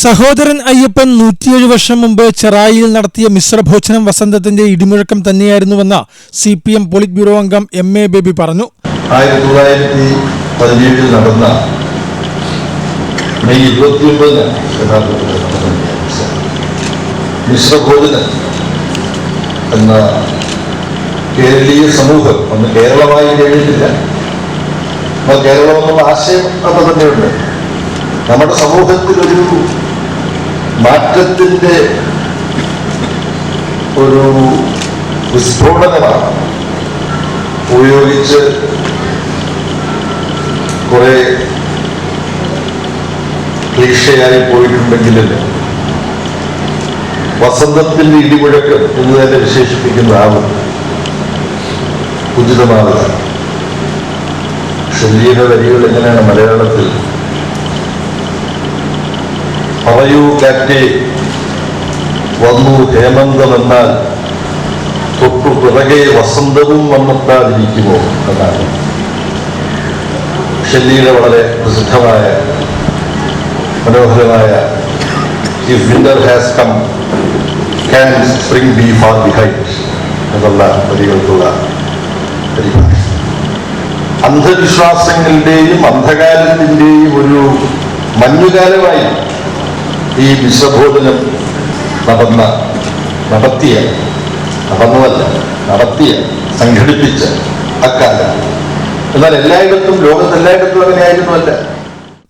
സഹോദരൻ അയ്യപ്പൻ 107 വർഷം മുമ്പ് ചെറായിയിൽ നടത്തിയ മിശ്രഭോജനം വസന്തത്തിന്റെ ഇടിമുഴക്കം തന്നെയായിരുന്നുവെന്ന് CPM പോളിറ്റ് ബ്യൂറോ അംഗം MA ബേബി പറഞ്ഞു. 1917 നടന്ന മെയ് 29 മിശ്രഭോജനം എന്ന കേരളീയ സമൂഹം അന്ന് കേരളമായി കഴിഞ്ഞിട്ടില്ല. കേരളം എന്നുള്ള ആശയം അത് തന്നെയുണ്ട്. നമ്മുടെ സമൂഹത്തിൽ ഒരു മാറ്റത്തിന്റെ ഒരു വിസ്ഫോടനമാണ് ഉപയോഗിച്ച് കുറെ ക്ലീശയായി പോയിട്ടുണ്ടെങ്കിലും വസന്തത്തിന്റെ ഇടിമുഴക്കം എന്ന് തന്നെ വിശേഷിപ്പിക്കുന്ന ആളും ഉചിതമാവുക. ഷെല്ലിയുടെ വരികൾ എങ്ങനെയാണ് മലയാളത്തിൽ? പറയൂ കാറ്റേ വന്നു ഹേമന്തമെന്നാൽ തൊട്ടു പിറകെ വസന്തവും വന്നെത്താതിരിക്കുമോ എന്നാണ് ഷെല്ലിയുടെ വളരെ പ്രസിദ്ധമായ മനോഹരമായ if winter has come can spring be far behind എന്നുള്ള വരികൾക്കുള്ള പരിഭാഷ. അന്ധവിശ്വാസങ്ങളുടെയും അന്ധകാരത്തിന്റെയും ഒരു മഞ്ഞുകാലമായി ഈ മിശ്രഭോജനം സംഘടിപ്പിച്ച അക്കാലം. എന്നാൽ എല്ലായിടത്തും ലോകത്തെല്ലായിടത്തും അങ്ങനെയായിരുന്നുവല്ല.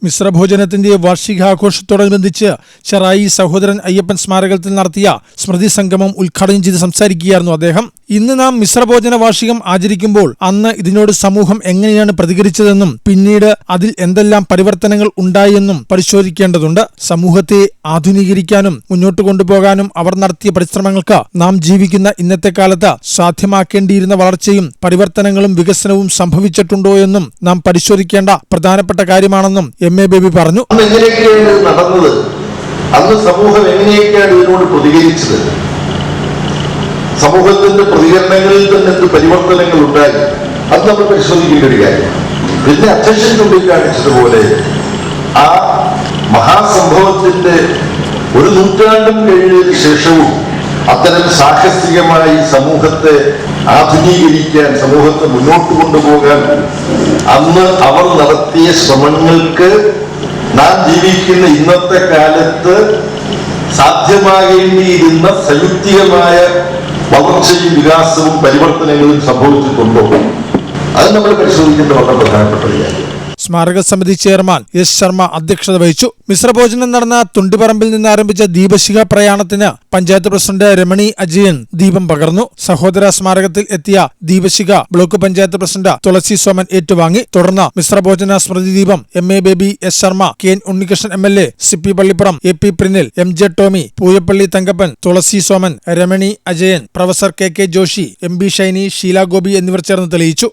മിശ്രഭോജനത്തിന്റെ വാർഷികാഘോഷത്തോടനുബന്ധിച്ച് ചെറായി സഹോദരൻ അയ്യപ്പൻ സ്മാരകത്തിൽ നടത്തിയ സ്മൃതി സംഗമം ഉദ്ഘാടനം ചെയ്ത് സംസാരിക്കുകയായിരുന്നു അദ്ദേഹം. ഇന്ന് നാം മിശ്രഭോജന വാർഷികം ആചരിക്കുമ്പോൾ അന്ന് ഇതിനോട് സമൂഹം എങ്ങനെയാണ് പ്രതികരിച്ചതെന്നും പിന്നീട് അതിൽ എന്തെല്ലാം പരിവർത്തനങ്ങൾ ഉണ്ടായെന്നും പരിശോധിക്കേണ്ടതുണ്ട്. സമൂഹത്തെ ആധുനീകരിക്കാനും മുന്നോട്ട് കൊണ്ടുപോകാനും അവർ നടത്തിയ പരിശ്രമങ്ങൾക്ക് നാം ജീവിക്കുന്ന ഇന്നത്തെ കാലത്ത് സാധ്യമാക്കേണ്ടിയിരുന്ന വളർച്ചയും പരിവർത്തനങ്ങളും വികസനവും സംഭവിച്ചിട്ടുണ്ടോ എന്നും നാം പരിശോധിക്കേണ്ട പ്രധാനപ്പെട്ട കാര്യമാണെന്നും MA ബേബി പറഞ്ഞു. എങ്ങനെയൊക്കെയാണ് നടന്നത്? അന്ന് സമൂഹം എങ്ങനെയൊക്കെയാണ് ഇതിനോട് പ്രതികരിച്ചത്? സമൂഹത്തിന്റെ പ്രതികരണങ്ങളിൽ തന്നെ എന്ത് പരിവർത്തനങ്ങൾ ഉണ്ടായി? അത് നമ്മൾ പരിശോധിക്കേണ്ട ഒരു കാര്യമാണ്. പിന്നെ അധ്യക്ഷൻ ചൂണ്ടിക്കാണിച്ചതുപോലെ ആ മഹാസംഭവത്തിന്റെ ഒരു നൂറ്റാണ്ടും കഴിഞ്ഞതിന് ശേഷവും അത്തരം സാഹസികമായി സമൂഹത്തെ ആധുനീകരിക്കാൻ, സമൂഹത്തെ മുന്നോട്ട് കൊണ്ടുപോകാൻ അന്ന് അവർ നടത്തിയ ശ്രമങ്ങൾക്ക് നാം ജീവിക്കുന്ന ഇന്നത്തെ കാലത്ത് സാധ്യമാകേണ്ടിയിരുന്ന സംയുക്തികമായ വളർച്ചയും വികാസവും പരിവർത്തനങ്ങളും സംഭവിച്ചിട്ടുണ്ടോ? അത് നമ്മൾ പരിശോധിക്കേണ്ട വളരെ പ്രധാനപ്പെട്ട ഒരു കാര്യം. സ്മാരക സമിതി ചെയർമാൻ S ശർമ്മ അധ്യക്ഷത വഹിച്ചു. മിശ്രഭോജനം നടന്ന തുണ്ടിപ്പറമ്പിൽ നിന്ന് ആരംഭിച്ച ദീപശിഖ പ്രയാണത്തിന് പഞ്ചായത്ത് പ്രസിഡന്റ് രമണി അജയൻ ദീപം പകർന്നു. സഹോദര സ്മാരകത്തിൽ എത്തിയ ദീപശിഖ ബ്ലോക്ക് പഞ്ചായത്ത് പ്രസിഡന്റ് തുളസി സോമൻ ഏറ്റുവാങ്ങി. തുടർന്ന് മിശ്രഭോജന സ്മൃതി ദീപം MA Baby, S Sharma, KN Unnikrishnan MLA, CP Pallippuram, AP Prinil, MJ Tomy, Pooyappally Thankappan, Thulasi Soman, Ramani Ajayan, professor KK Joshi, MB Shiny, Sheela Gopi എന്നിവർ ചേർന്ന് തെളിയിച്ചു.